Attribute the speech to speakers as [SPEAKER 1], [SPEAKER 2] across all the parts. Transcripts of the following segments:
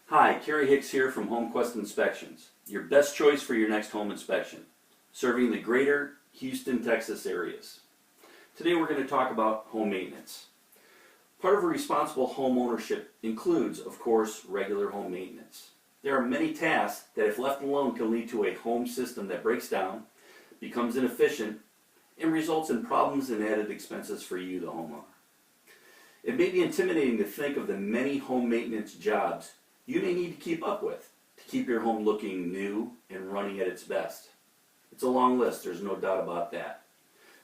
[SPEAKER 1] Hi, Kerry Hicks here from HomeQuest Inspections, your best choice for your next home inspection, serving the greater Houston, Texas areas. Today we're going to talk about home maintenance. Part of a responsible home ownership includes, of course, regular home maintenance. There are many tasks that, if left alone, can lead to a home system that breaks down, becomes inefficient, and results in problems and added expenses for you, the homeowner. It may be intimidating to think of the many home maintenance jobs you may need to keep up with to keep your home looking new and running at its best. It's a long list, there's no doubt about that.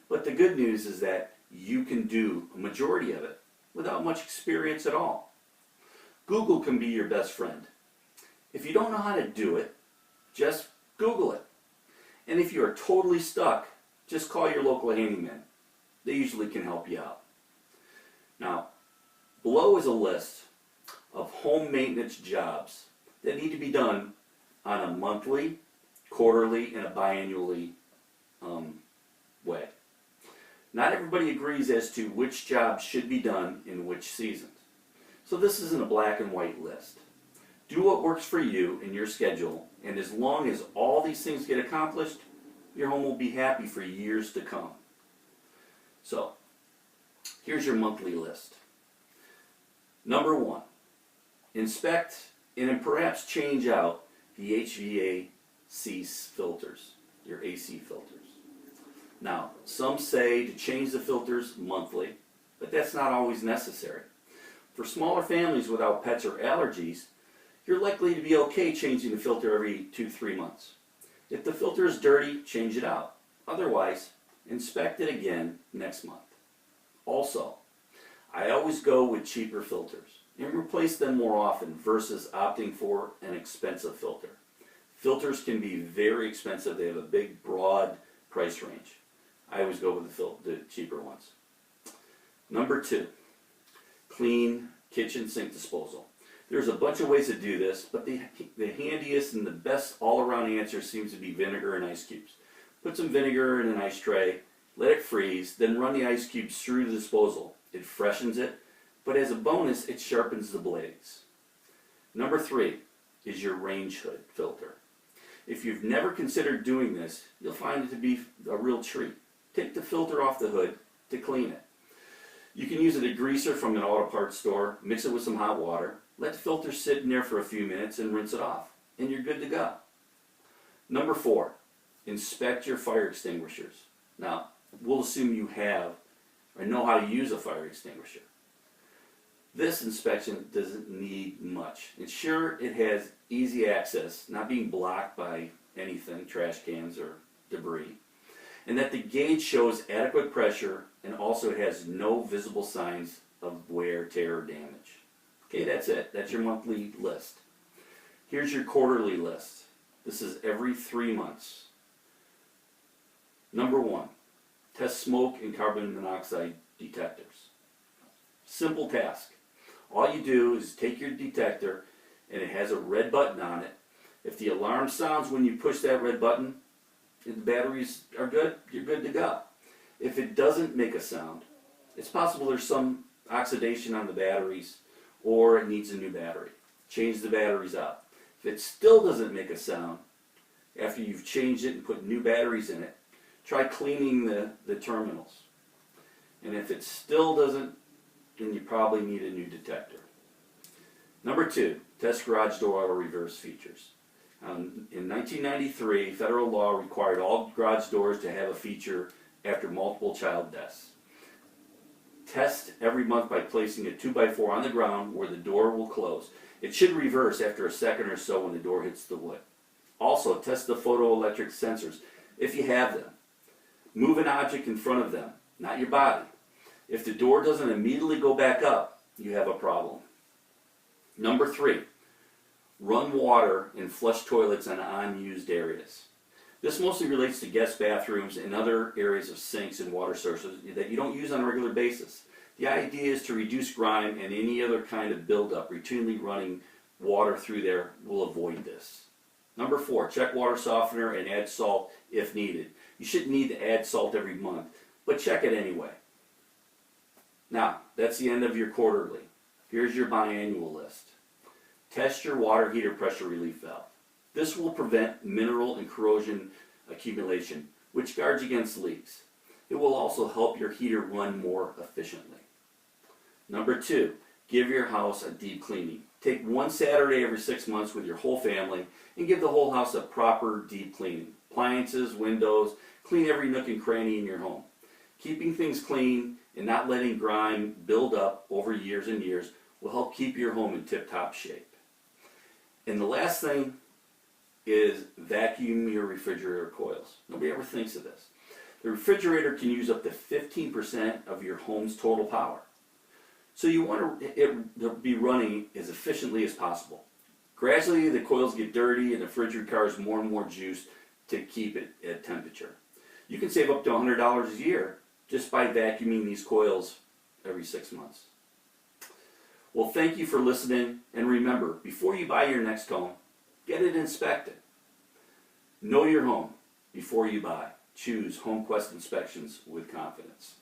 [SPEAKER 1] But the good news is that you can do a majority of it without much experience at all. Google can be your best friend. If you don't know how to do it, just Google it. And if you are totally stuck, just call your local handyman. They usually can help you out. Now, below is a list of home maintenance jobs that need to be done on a monthly, quarterly, and a biannually way. Not everybody agrees as to which jobs should be done in which seasons. So this isn't a black and white list. Do what works for you and your schedule, and as long as all these things get accomplished, your home will be happy for years to come. So, here's your monthly list. Number 1. Inspect and perhaps change out the HVAC filters, your AC filters. Now, some say to change the filters monthly, but that's not always necessary. For smaller families without pets or allergies, you're likely to be okay changing the filter every 2-3 months. If the filter is dirty, change it out. Otherwise, inspect it again next month. Also, I always go with cheaper filters and replace them more often versus opting for an expensive filter. Filters can be very expensive. They have a big, broad price range. I always go with the cheaper ones. Number 2, clean kitchen sink disposal. There's a bunch of ways to do this, but the handiest and the best all-around answer seems to be vinegar and ice cubes. Put some vinegar in an ice tray, let it freeze, then run the ice cubes through the disposal. It freshens it, but as a bonus, it sharpens the blades. Number 3 is your range hood filter. If you've never considered doing this, you'll find it to be a real treat. Take the filter off the hood to clean it. You can use a degreaser from an auto parts store, mix it with some hot water, let the filter sit in there for a few minutes and rinse it off, and you're good to go. Number 4, inspect your fire extinguishers. Now, we'll assume you have or know how to use a fire extinguisher. This inspection doesn't need much. Ensure it has easy access, not being blocked by anything, trash cans or debris, and that the gauge shows adequate pressure and also has no visible signs of wear, tear, or damage. Okay, that's it. That's your monthly list. Here's your quarterly list. This is every 3 months. Number 1, test smoke and carbon monoxide detectors. Simple task. All you do is take your detector and it has a red button on it. If the alarm sounds when you push that red button and the batteries are good, you're good to go. If it doesn't make a sound, it's possible there's some oxidation on the batteries or it needs a new battery. Change the batteries out. If it still doesn't make a sound after you've changed it and put new batteries in it, try cleaning the terminals. And if it still doesn't, then you probably need a new detector. Number 2, test garage door auto reverse features. In 1993, federal law required all garage doors to have a feature after multiple child deaths. Test every month by placing a 2x4 on the ground where the door will close. It should reverse after a second or so when the door hits the wood. Also, test the photoelectric sensors if you have them. Move an object in front of them, not your body. If the door doesn't immediately go back up, you have a problem. Number 3, run water and flush toilets on unused areas. This mostly relates to guest bathrooms and other areas of sinks and water sources that you don't use on a regular basis. The idea is to reduce grime and any other kind of buildup. Routinely running water through there will avoid this. Number 4, check water softener and add salt if needed. You shouldn't need to add salt every month, but check it anyway. Now, that's the end of your quarterly. Here's your biannual list. Test your water heater pressure relief valve. This will prevent mineral and corrosion accumulation, which guards against leaks. It will also help your heater run more efficiently. Number 2, give your house a deep cleaning. Take one Saturday every 6 months with your whole family and give the whole house a proper deep cleaning. Appliances, windows, clean every nook and cranny in your home. Keeping things clean and not letting grime build up over years and years will help keep your home in tip-top shape. And the last thing is vacuum your refrigerator coils. Nobody ever thinks of this. The refrigerator can use up to 15% of your home's total power. So you want it to be running as efficiently as possible. Gradually the coils get dirty and the fridge requires more and more juice to keep it at temperature. You can save up to $100 a year just by vacuuming these coils every 6 months. Well, thank you for listening, and remember, before you buy your next home, get it inspected. Know your home before you buy. Choose HomeQuest Inspections with confidence.